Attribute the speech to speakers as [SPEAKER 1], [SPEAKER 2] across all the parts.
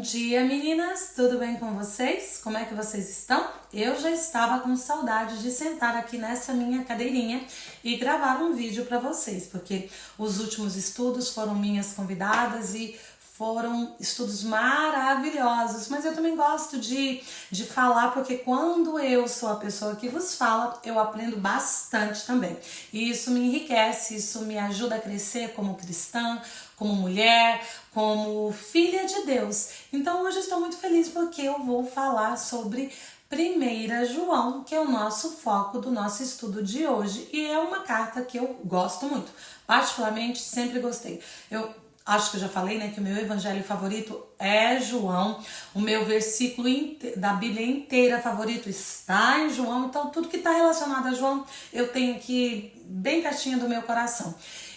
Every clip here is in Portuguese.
[SPEAKER 1] Bom dia, meninas! Tudo bem com vocês? Como é que vocês estão? Eu já estava com saudade de sentar aqui nessa minha cadeirinha e gravar um vídeo para vocês, porque os últimos estudos foram minhas convidadas e foram estudos maravilhosos, mas eu também gosto de falar, porque quando eu sou a pessoa que vos fala, eu aprendo bastante também. E isso me enriquece, isso me ajuda a crescer como cristã, como mulher, como filha de Deus. Então hoje eu estou muito feliz porque eu vou falar sobre 1 João, que é o nosso foco do nosso estudo de hoje. E é uma carta que eu gosto muito, particularmente sempre gostei. Eu acho que eu já falei, né, que o meu evangelho favorito é João. O meu versículo da Bíblia inteira favorito está em João. Então tudo que está relacionado a João eu tenho aqui bem pertinho do meu coração.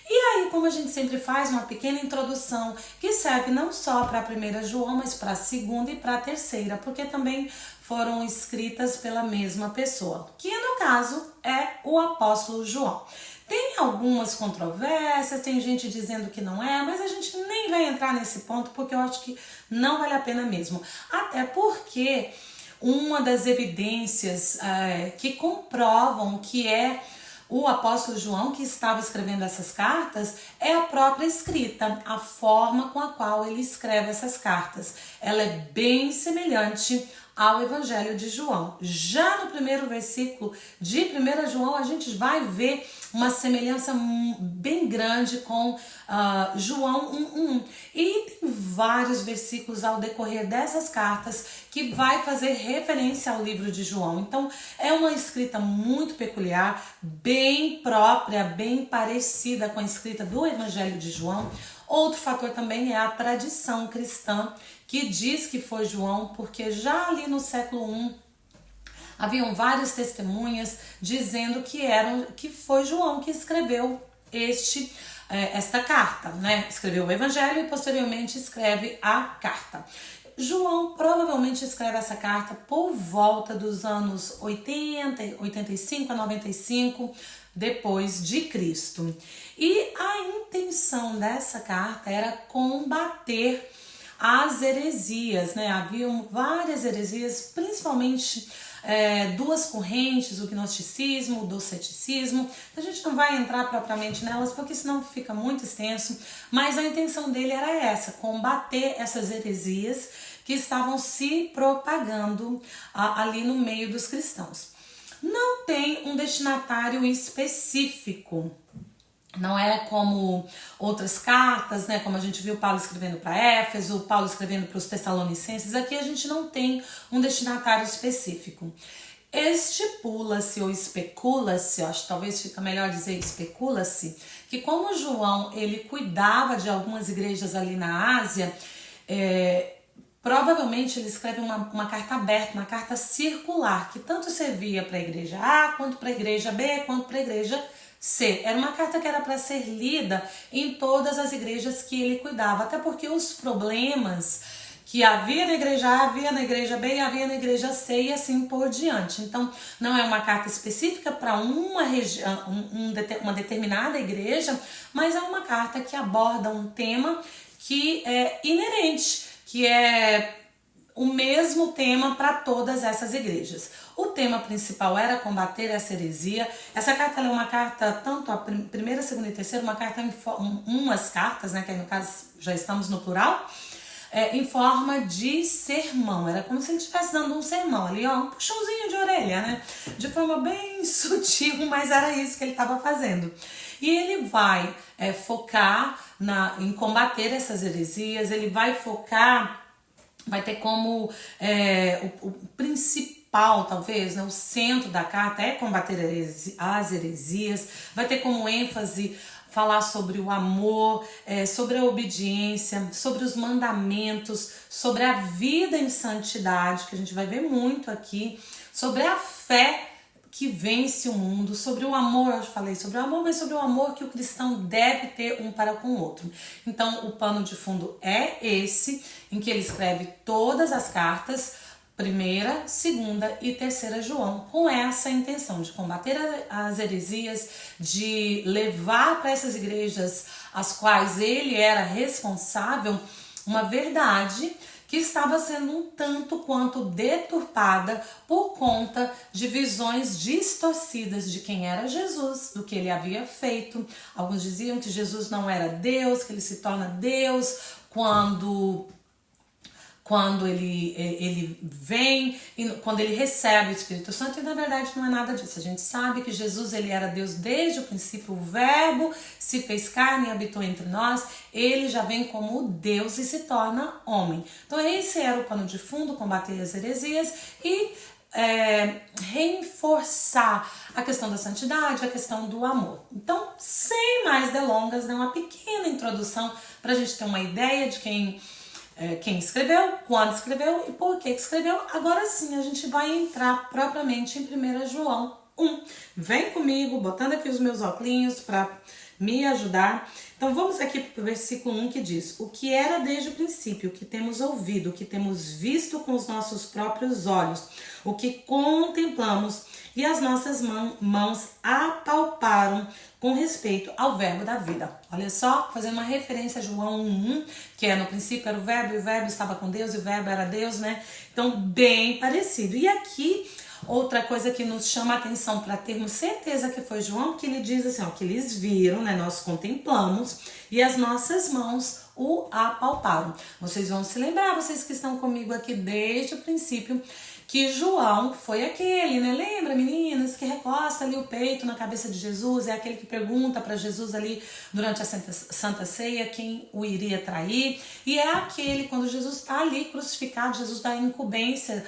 [SPEAKER 1] E aí, como a gente sempre faz, uma pequena introdução que serve não só para a 1 João, mas para a 2ª e para a 3ª, porque também foram escritas pela mesma pessoa, que no caso é o apóstolo João. Tem algumas controvérsias, tem gente dizendo que não é, mas a gente nem vai entrar nesse ponto porque eu acho que não vale a pena mesmo. Até porque uma das evidências que comprovam que é o apóstolo João que estava escrevendo essas cartas é a própria escrita, a forma com a qual ele escreve essas cartas. Ela é bem semelhante ao Evangelho de João. Já no primeiro versículo de 1 João, a gente vai ver uma semelhança bem grande com João 1:1. E tem vários versículos ao decorrer dessas cartas que vai fazer referência ao livro de João. Então, é uma escrita muito peculiar, bem própria, bem parecida com a escrita do Evangelho de João. Outro fator também é a tradição cristã, que diz que foi João, porque já ali no século I haviam várias testemunhas dizendo que foi João que escreveu esta carta, né? Escreveu o Evangelho e posteriormente escreve a carta. João provavelmente escreve essa carta por volta dos anos 80, 85 a 95 depois de Cristo. E a intenção dessa carta era combater as heresias, né? Haviam várias heresias, principalmente duas correntes, o gnosticismo, o doceticismo. A gente não vai entrar propriamente nelas porque senão fica muito extenso, mas a intenção dele era essa, combater essas heresias que estavam se propagando ali no meio dos cristãos. Não tem um destinatário específico. Não é como outras cartas, né? Como a gente viu Paulo escrevendo para Éfeso, Paulo escrevendo para os Tessalonicenses. Aqui a gente não tem um destinatário específico. Estipula-se ou especula-se, acho que talvez fica melhor dizer especula-se, que como João ele cuidava de algumas igrejas ali na Ásia, provavelmente ele escreve uma carta aberta, uma carta circular, que tanto servia para a igreja A, quanto para a igreja B, quanto para a igreja C. Era uma carta que era para ser lida em todas as igrejas que ele cuidava, até porque os problemas que havia na igreja A, havia na igreja B e havia na igreja C e assim por diante. Então, não é uma carta específica para uma região, uma determinada igreja, mas é uma carta que aborda um tema que é inerente, que é o mesmo tema para todas essas igrejas. O tema principal era combater essa heresia. Essa carta é uma carta, tanto a 1ª, 2ª e 3ª, uma carta umas cartas, né, que aí no caso já estamos no plural, em forma de sermão. Era como se ele estivesse dando um sermão ali, ó, um puxãozinho de orelha, né? De forma bem sutil, mas era isso que ele estava fazendo. E ele vai focar em combater essas heresias, ele vai focar, vai ter como o principal, talvez, né, o centro da carta é combater as heresias, vai ter como ênfase falar sobre o amor, sobre a obediência, sobre os mandamentos, sobre a vida em santidade, que a gente vai ver muito aqui, sobre a fé que vence o mundo, sobre o amor, eu falei sobre o amor, mas sobre o amor que o cristão deve ter um para com o outro. Então, o pano de fundo é esse, em que ele escreve todas as cartas, 1ª, 2ª e 3ª João, com essa intenção de combater as heresias, de levar para essas igrejas as quais ele era responsável uma verdade que estava sendo um tanto quanto deturpada por conta de visões distorcidas de quem era Jesus, do que ele havia feito. Alguns diziam que Jesus não era Deus, que ele se torna Deus quando ele vem, e quando ele recebe o Espírito Santo, e na verdade não é nada disso. A gente sabe que Jesus, ele era Deus desde o princípio, o Verbo se fez carne e habitou entre nós, ele já vem como Deus e se torna homem. Então esse era o pano de fundo, combater as heresias e reforçar a questão da santidade, a questão do amor. Então, sem mais delongas, uma pequena introdução para a gente ter uma ideia de quem escreveu, quando escreveu e por que escreveu. Agora sim, a gente vai entrar propriamente em 1 João 1. Vem comigo, botando aqui os meus óculos para me ajudar. Então vamos aqui para o versículo 1 que diz: o que era desde o princípio, o que temos ouvido, o que temos visto com os nossos próprios olhos, o que contemplamos e as nossas mãos apalparam com respeito ao verbo da vida. Olha só, fazendo uma referência a João 1:1, que no princípio era o verbo, e o verbo estava com Deus, e o verbo era Deus, né? Então, bem parecido. E aqui, outra coisa que nos chama a atenção para termos certeza que foi João, que ele diz assim, ó, que eles viram, né? Nós contemplamos, e as nossas mãos o apalparam. Vocês vão se lembrar, vocês que estão comigo aqui desde o princípio, que João foi aquele, né? Lembra, meninas, que recosta ali o peito na cabeça de Jesus, é aquele que pergunta para Jesus ali durante a Santa Ceia quem o iria trair, e é aquele, quando Jesus está ali crucificado, Jesus dá incumbência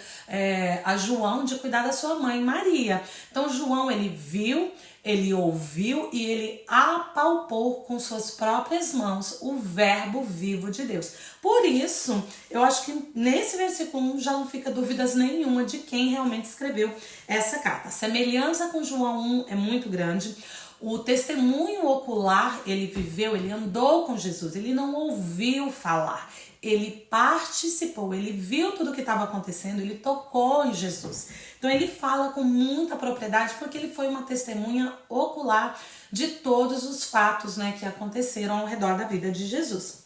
[SPEAKER 1] a João de cuidar da sua mãe, Maria. Então João, ele viu, ele ouviu e ele apalpou com suas próprias mãos o verbo vivo de Deus. Por isso, eu acho que nesse versículo 1 já não fica dúvidas nenhuma de quem realmente escreveu essa carta. A semelhança com João 1 é muito grande. O testemunho ocular, ele viveu, ele andou com Jesus, ele não ouviu falar. Ele participou, ele viu tudo o que estava acontecendo, ele tocou em Jesus. Então ele fala com muita propriedade porque ele foi uma testemunha ocular de todos os fatos, né, que aconteceram ao redor da vida de Jesus.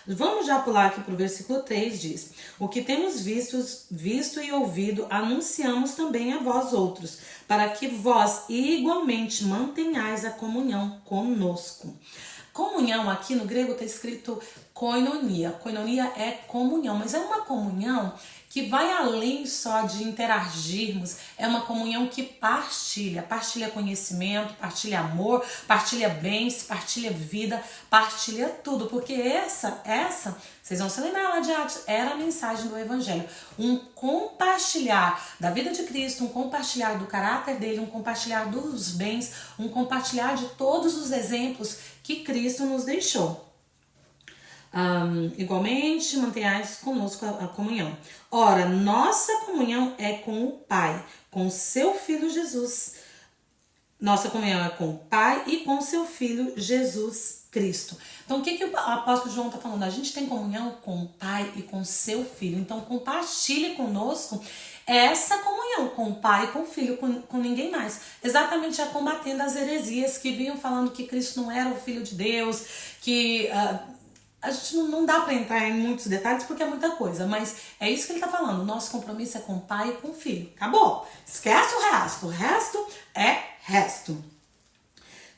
[SPEAKER 1] Vamos já pular aqui para o versículo 3, diz: o que temos visto e ouvido, anunciamos também a vós outros, para que vós igualmente mantenhais a comunhão conosco. Comunhão aqui no grego está escrito koinonia. Koinonia é comunhão, mas é uma comunhão que vai além só de interagirmos. É uma comunhão que partilha conhecimento, partilha amor, partilha bens, partilha vida, partilha tudo. Porque essa, vocês vão se lembrar lá de Atos, era a mensagem do Evangelho. Um compartilhar da vida de Cristo, um compartilhar do caráter dele, um compartilhar dos bens, um compartilhar de todos os exemplos que Cristo nos deixou. Igualmente, mantenhais conosco a comunhão. Ora, nossa comunhão é com o Pai, com seu Filho Jesus. Nossa comunhão é com o Pai e com seu Filho Jesus Cristo. Então, o que o apóstolo João está falando? A gente tem comunhão com o Pai e com seu Filho. Então, compartilhe conosco essa comunhão com o Pai e com o Filho, com ninguém mais. Exatamente já combatendo as heresias que vinham falando que Cristo não era o Filho de Deus, que... a gente não dá para entrar em muitos detalhes porque é muita coisa, mas é isso que ele está falando. O nosso compromisso é com o Pai e com o Filho. Acabou. Esquece o resto. O resto é resto.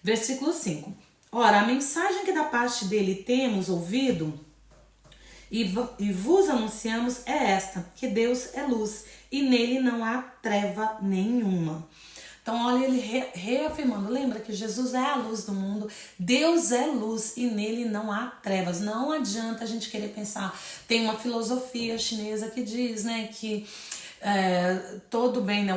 [SPEAKER 1] Versículo 5. Ora, a mensagem que da parte dele temos ouvido e vos anunciamos é esta, que Deus é luz e nele não há treva nenhuma. Então, olha ele reafirmando, lembra que Jesus é a luz do mundo, Deus é luz e nele não há trevas. Não adianta a gente querer pensar, tem uma filosofia chinesa que diz, né, que todo bem, né,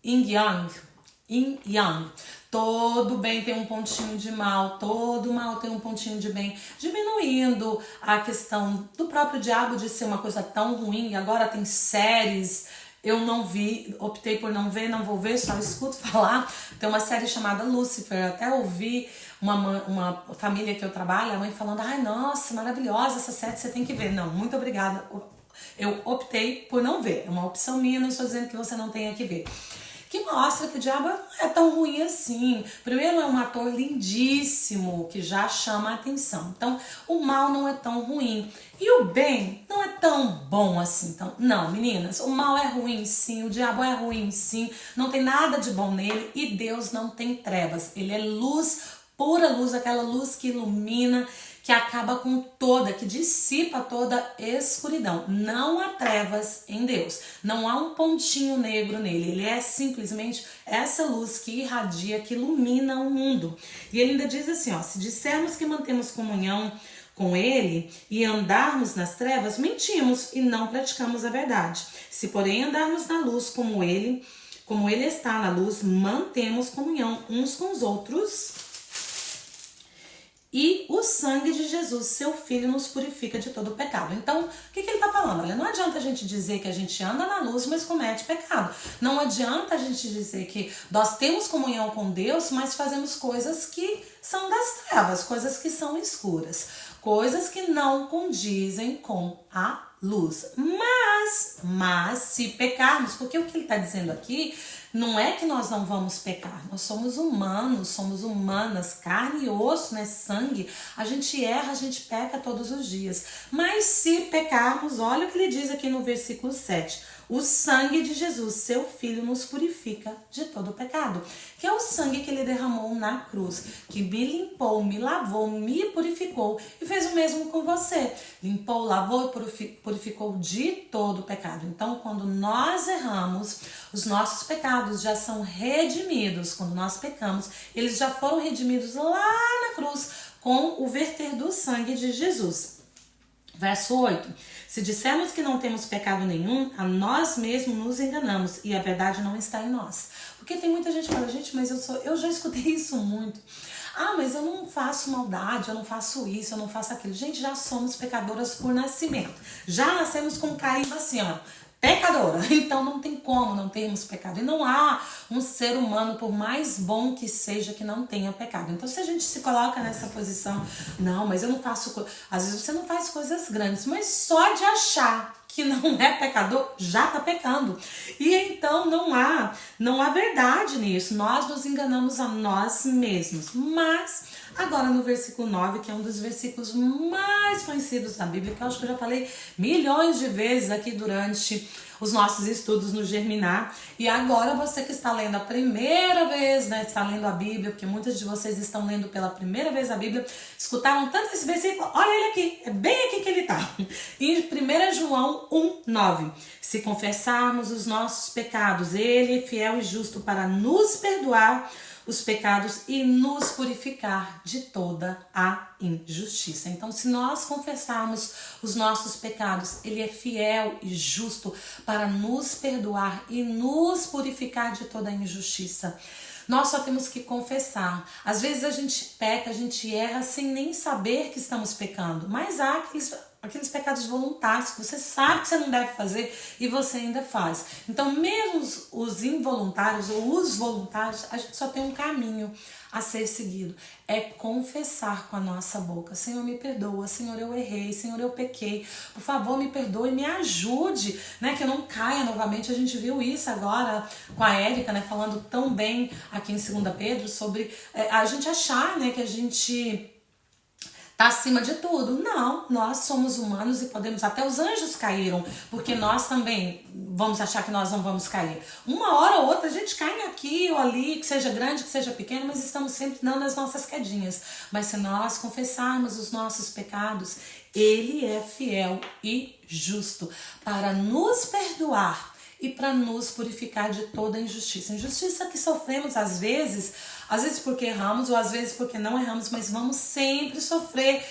[SPEAKER 1] yin yang, todo bem tem um pontinho de mal, todo mal tem um pontinho de bem, diminuindo a questão do próprio diabo de ser uma coisa tão ruim. E agora tem séries... Eu não vi, optei por não ver, não vou ver, só escuto falar. Tem uma série chamada Lucifer. Eu até ouvi uma família que eu trabalho, a mãe falando, ai, nossa, maravilhosa essa série, você tem que ver. Não, muito obrigada. Eu optei por não ver. É uma opção minha, não estou dizendo que você não tenha que ver. que mostra que o diabo não é tão ruim assim. Primeiro, é um ator lindíssimo, que já chama a atenção. Então, o mal não é tão ruim. E o bem não é tão bom assim. Então, não, meninas, o mal é ruim sim, o diabo é ruim sim, não tem nada de bom nele e Deus não tem trevas. Ele é luz, pura luz, aquela luz que ilumina, que acaba com toda, que dissipa toda escuridão. Não há trevas em Deus, não há um pontinho negro nele, ele é simplesmente essa luz que irradia, que ilumina o mundo. E ele ainda diz assim, ó, se dissermos que mantemos comunhão com ele e andarmos nas trevas, mentimos e não praticamos a verdade. Se porém andarmos na luz como ele está na luz, mantemos comunhão uns com os outros. E o sangue de Jesus, seu Filho, nos purifica de todo pecado. Então, o que ele está falando? Olha, não adianta a gente dizer que a gente anda na luz, mas comete pecado. Não adianta a gente dizer que nós temos comunhão com Deus, mas fazemos coisas que são das trevas, coisas que são escuras, coisas que não condizem com a luz. Mas se pecarmos, porque o que ele está dizendo aqui não é que nós não vamos pecar, nós somos humanos, somos humanas, carne e osso, né, sangue, a gente erra, a gente peca todos os dias. Mas se pecarmos, olha o que ele diz aqui no versículo 7, o sangue de Jesus, seu Filho, nos purifica de todo pecado, que é o sangue que ele derramou na cruz, que me limpou, me lavou, me purificou e fez o mesmo com você. Limpou, lavou e purificou de todo pecado. Então, quando nós erramos, os nossos pecados já são redimidos. Quando nós pecamos, eles já foram redimidos lá na cruz com o verter do sangue de Jesus. Verso 8, se dissermos que não temos pecado nenhum, a nós mesmos nos enganamos e a verdade não está em nós. Porque tem muita gente que fala, gente, mas eu já escutei isso muito. Ah, mas eu não faço maldade, eu não faço isso, eu não faço aquilo. Gente, já somos pecadoras por nascimento. Já nascemos com carimbo assim, ó, pecadora. Então não tem como não termos pecado. E não há um ser humano, por mais bom que seja, que não tenha pecado. Então se a gente se coloca nessa posição, não, mas eu não faço... Às vezes você não faz coisas grandes, mas só de achar que não é pecador, já está pecando. E então não há verdade nisso. Nós nos enganamos a nós mesmos. Mas agora no versículo 9, que é um dos versículos mais conhecidos da Bíblia, que eu acho que eu já falei milhões de vezes aqui durante os nossos estudos no Germinar. E agora você que está lendo a primeira vez, né, está lendo a Bíblia, porque muitas de vocês estão lendo pela primeira vez a Bíblia, escutaram tanto esse versículo, olha ele aqui, é bem aqui que ele está. Em 1 João 1:9, se confessarmos os nossos pecados, ele é fiel e justo para nos perdoar os pecados e nos purificar de toda a injustiça. Então, se nós confessarmos os nossos pecados, ele é fiel e justo para nos perdoar e nos purificar de toda a injustiça. Nós só temos que confessar. Às vezes a gente peca, a gente erra sem nem saber que estamos pecando, mas há aqueles pecados voluntários que você sabe que você não deve fazer e você ainda faz. Então, mesmo os involuntários ou os voluntários, a gente só tem um caminho a ser seguido. É confessar com a nossa boca. Senhor, me perdoa. Senhor, eu errei. Senhor, eu pequei. Por favor, me perdoe, me ajude, né? Que eu não caia novamente. A gente viu isso agora com a Érica, né? Falando tão bem aqui em 2 Pedro sobre a gente achar, né? Que a gente tá acima de tudo. Não, nós somos humanos e podemos, até os anjos caíram, porque nós também vamos achar que nós não vamos cair. Uma hora ou outra a gente cai aqui ou ali, que seja grande, que seja pequeno, mas estamos sempre dando as nossas quedinhas. Mas se nós confessarmos os nossos pecados, ele é fiel e justo para nos perdoar e para nos purificar de toda injustiça. Injustiça que sofremos às vezes porque erramos ou às vezes porque não erramos, mas vamos sempre sofrer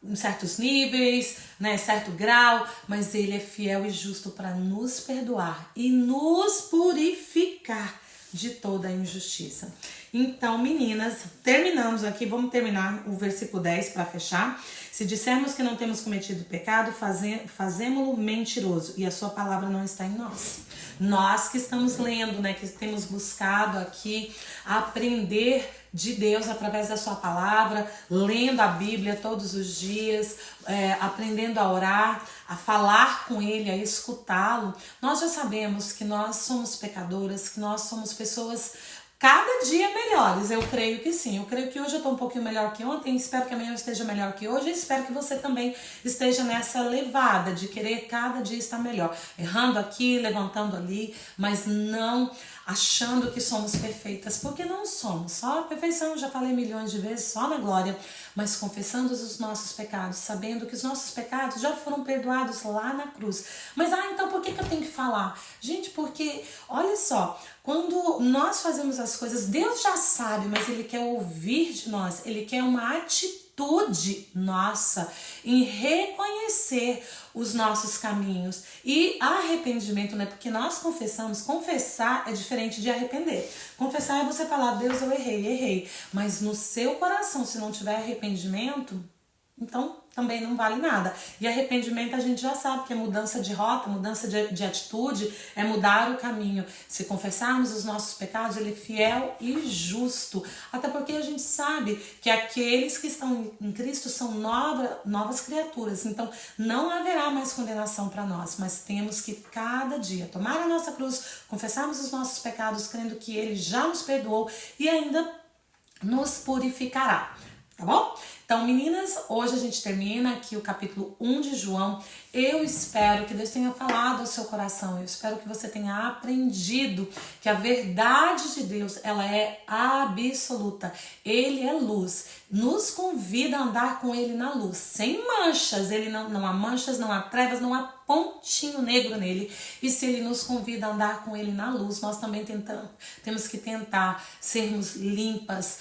[SPEAKER 1] em certos níveis, né, certo grau, mas ele é fiel e justo para nos perdoar e nos purificar de toda a injustiça. Então, meninas, terminamos aqui, vamos terminar o versículo 10 para fechar. Se dissermos que não temos cometido pecado, fazemo-lo mentiroso e a sua palavra não está em nós. Nós que estamos lendo, né, que temos buscado aqui aprender de Deus através da sua palavra, lendo a Bíblia todos os dias, aprendendo a orar, a falar com Ele, a escutá-lo. Nós já sabemos que nós somos pecadoras, que nós somos pessoas cada dia melhores, eu creio que sim. Eu creio que hoje eu estou um pouquinho melhor que ontem, espero que amanhã eu esteja melhor que hoje, e espero que você também esteja nessa levada de querer cada dia estar melhor. Errando aqui, levantando ali, mas não achando que somos perfeitas, porque não somos. Só a perfeição, já falei milhões de vezes, só na glória, mas confessando os nossos pecados, sabendo que os nossos pecados já foram perdoados lá na cruz. Mas, então por que eu tenho que falar? Gente, porque, olha só, quando nós fazemos as coisas, Deus já sabe, mas Ele quer ouvir de nós, Ele quer uma atitude nossa em reconhecer os nossos caminhos. E arrependimento, né? Porque nós confessamos, confessar é diferente de arrepender. Confessar é você falar, Deus, eu errei. Mas no seu coração, se não tiver arrependimento, então também não vale nada. E arrependimento a gente já sabe que é mudança de rota, mudança de atitude, é mudar o caminho. Se confessarmos os nossos pecados, Ele é fiel e justo. Até porque a gente sabe que aqueles que estão em Cristo são novas criaturas. Então não haverá mais condenação para nós, mas temos que cada dia tomar a nossa cruz, confessarmos os nossos pecados, crendo que Ele já nos perdoou e ainda nos purificará. Tá bom? Então, meninas, hoje a gente termina aqui o capítulo 1 de João. Eu espero que Deus tenha falado ao seu coração. Eu espero que você tenha aprendido que a verdade de Deus, ela é absoluta. Ele é luz. Nos convida a andar com Ele na luz, sem manchas. Ele não há manchas, não há trevas, não há pontinho negro nele. E se Ele nos convida a andar com Ele na luz, nós também temos que tentar sermos limpas,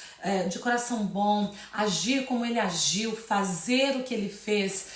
[SPEAKER 1] de coração bom, agir como Ele agiu, fazer o que Ele fez,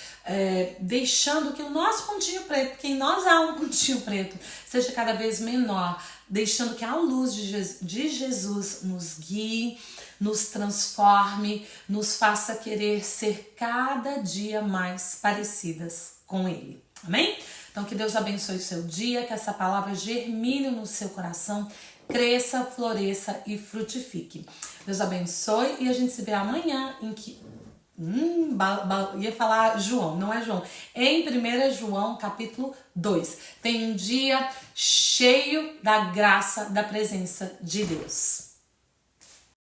[SPEAKER 1] deixando que o nosso pontinho preto, porque em nós há um pontinho preto, seja cada vez menor, deixando que a luz de Jesus nos guie, nos transforme, nos faça querer ser cada dia mais parecidas com Ele. Amém? Então que Deus abençoe o seu dia, que essa palavra germine no seu coração, cresça, floresça e frutifique. Deus abençoe e a gente se vê amanhã em que... ia falar João, não é João. Em 1 João capítulo 2. Tem um dia cheio da graça, da presença de Deus.